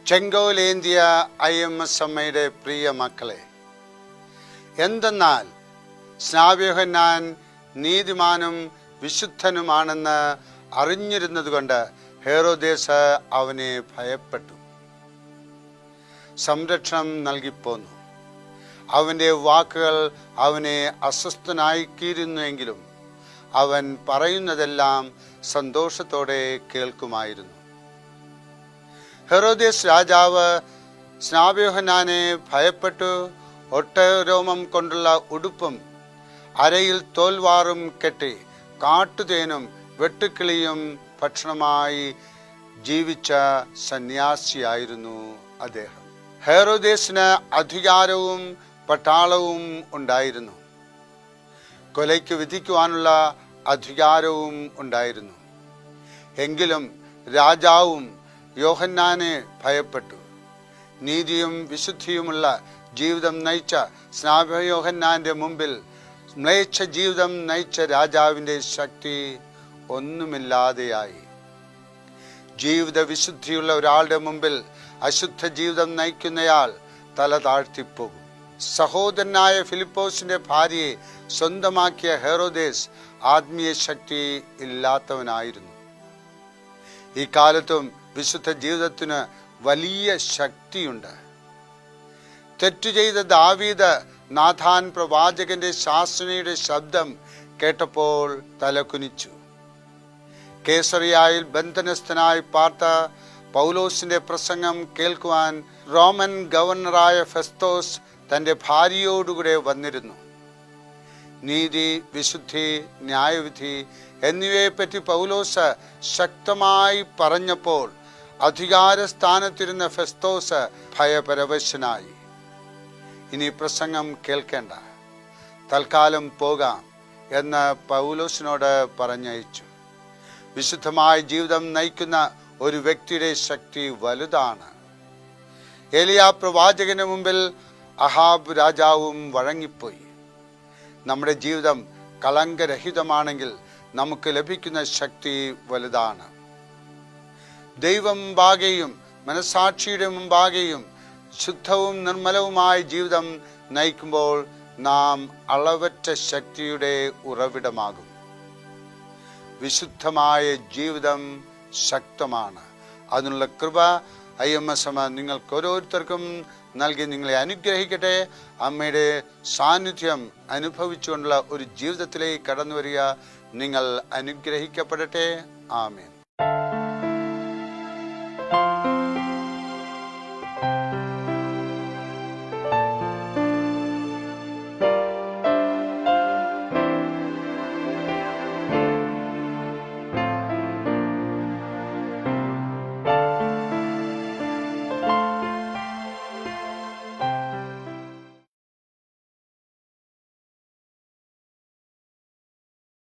ചെങ്കോലേന്ത്യ IMSമ്മയുടെ പ്രിയ മക്കളെ, എന്തെന്നാൽ സ്നാപയോഹന്നാൻ നീതിമാനും വിശുദ്ധനുമാണെന്ന് അറിഞ്ഞിരുന്നതുകൊണ്ട് ഹെരോദേസ് അവനെ ഭയപ്പെട്ടു, സംരക്ഷണം നൽകിപ്പോന്നു. അവൻ്റെ വാക്കുകൾ അവനെ അസ്വസ്ഥനാക്കിയിരുന്നുവെങ്കിലും അവൻ പറയുന്നതെല്ലാം സന്തോഷത്തോടെ കേൾക്കുമായിരുന്നു. ഹെരോദേസ് രാജാവ് സ്നാപയോഹന്നാനെ ഭയപ്പെട്ടു ഒട്ടകരോമം കൊണ്ടുള്ള ഉടുപ്പും അരയിൽ തോൽവാറും കെട്ടി കാട്ടുതേനും വെട്ടുക്കിളിയും ഭക്ഷണമായി ജീവിച്ച സന്യാസിയായിരുന്നു അദ്ദേഹം. ഹെരോദേസിന് അധികാരവും പട്ടാളവും ഉണ്ടായിരുന്നു. കൊലയ്ക്ക് വിധിക്കുവാനുള്ള അധികാരവും ഉണ്ടായിരുന്നു. എങ്കിലും രാജാവും യോഹന്നാനെ ഭയപ്പെട്ടു. നീതിയും വിശുദ്ധിയുമുള്ള ജീവിതം നയിച്ച സ്നാപയോഹന്നാന്റെ മുമ്പിൽ മ്ലേച്ഛ ജീവിതം നയിച്ച രാജാവിൻ്റെ ശക്തി ഒന്നുമില്ലാതെയായി. ജീവിത വിശുദ്ധിയുള്ള ഒരാളുടെ മുമ്പിൽ അശുദ്ധ ജീവിതം നയിക്കുന്നയാൾ തല താഴ്ത്തിപ്പോകും. സഹോദരനായ ഫിലിപ്പോസിന്റെ ഭാര്യയെ സ്വന്തമാക്കിയ ഹെരോദേസ് ആത്മീയ ശക്തി ഇല്ലാത്തവനായിരുന്നു. ഈ കാലത്തും വിശുദ്ധ ജീവിതത്തിന് വലിയ ശക്തിയുണ്ട്. തെറ്റു ചെയ്ത ദാവീദ് നാഥാൻ പ്രവാചകന്റെ ശാസനയുടെ ശബ്ദം കേട്ടപ്പോൾ തലകുനിച്ചു. കേസറിയായിൽ ബന്ധനസ്ഥനായി പാർത്ത പൗലോസിന്റെ പ്രസംഗം കേൾക്കുവാൻ റോമൻ ഗവർണറായ ഫെസ്തോസ് തൻ്റെ ഭാര്യയോടുകൂടെ വന്നിരുന്നു. നീതി, വിശുദ്ധി, ന്യായവിധി എന്നിവയെപ്പറ്റി പൗലോസ് ശക്തമായി പറഞ്ഞപ്പോൾ അധികാരസ്ഥാനത്തിരുന്ന ഫെസ്തോസ് ഭയപരവശനായി. ഇനി പ്രസംഗം കേൾക്കേണ്ട, തൽക്കാലം പോകാം എന്ന് പൗലോസിനോട് പറഞ്ഞയച്ചു. വിശുദ്ധമായ ജീവിതം നയിക്കുന്ന ഒരു വ്യക്തിയുടെ ശക്തി വലുതാണ്. ഏലിയാ പ്രവാചകന് മുമ്പിൽ അഹാബ് രാജാവും വഴങ്ങിപ്പോയി. നമ്മുടെ ജീവിതം കളങ്കരഹിതമാണെങ്കിൽ നമുക്ക് ലഭിക്കുന്ന ശക്തി വലുതാണ്. ദൈവം മുമ്പാകെയും മനസാക്ഷിയുടെ മുമ്പാകെയും ശുദ്ധവും നിർമ്മലവുമായ ജീവിതം നയിക്കുമ്പോൾ നാം അളവറ്റ ശക്തിയുടെ ഉറവിടമാകും. വിശുദ്ധമായ ജീവിതം ശക്തമാണ്. അതിനുള്ള കൃപ IMSമ്മ നിങ്ങൾക്ക് ഓരോരുത്തർക്കും നൽകി നിങ്ങളെ അനുഗ്രഹിക്കട്ടെ. അമ്മയുടെ സാന്നിധ്യം അനുഭവിച്ചുകൊണ്ടുള്ള ഒരു ജീവിതത്തിലേക്ക് കടന്നു വരിക. നിങ്ങൾ അനുഗ്രഹിക്കപ്പെടട്ടെ. ആമേൻ.